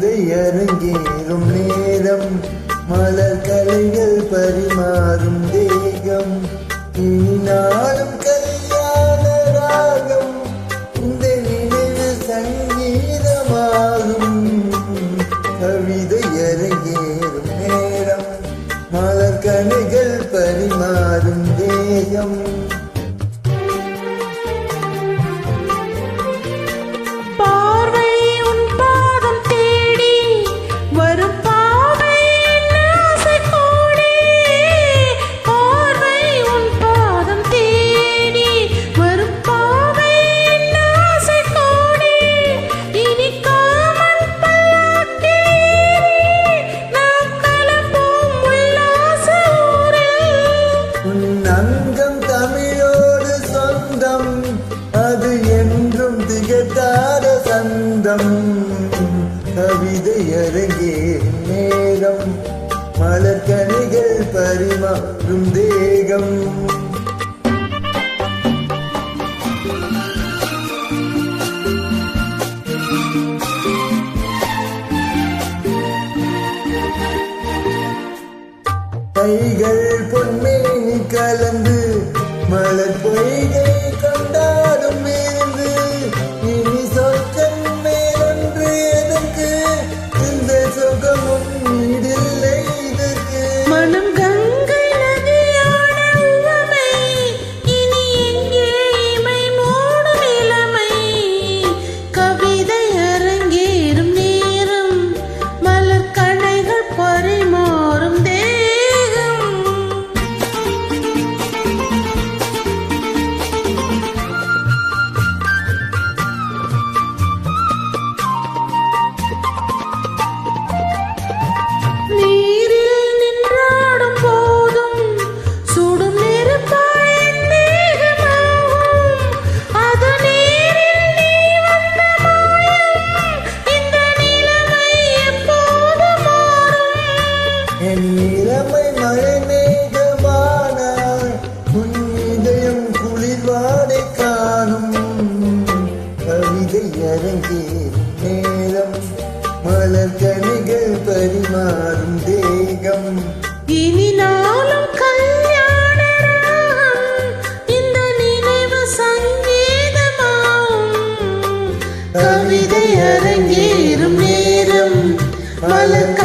கவிதை அரங்கேறும் நேரம், மலர் கலைகள் பரிமாறும் தேகம், இனினாலும் கல்யாண ராகம், இந்த நினைவு சங்கீதமாகும். கவிதை அரங்கேறும் நேரம், மலர் கலைகள் பரிமாறும் தேகம். அங்கம் தமிழோடு சொந்தம், அது என்றும் திகட்டாத சந்தம். கவிதை அரங்கேறும் நேரம், மலர் கனிகள் பரிமாறும் தேகம். கைகள் பொன்மேனி கலந்து மலர் பொய்கை கொண்டாடும் இருந்து, இனி சொற்கள் மேலொன்று எதற்கு, இந்த சுகமும் இதில்லை இதற்கு. மனம் கங்கை நதியான உவமை, இனி எங்கே இமை மூடும் இளமை. கவிதை அரங்கேறும் நேரம், மலர் கணைகள் பரிமாறும் இளமை மழை மேகமானாய், உன் இதயம் குளிர்வாடை காணும். கவிதை அரங்கேறும் நேரம், மலர் கனிகள் பரிமாறும் தேகம். இனி நாளும் கல்யாண ராகம், இந்த நினைவு சங்கீதமாகும். கவிதை அரங்கேறும் நேரம், மலர்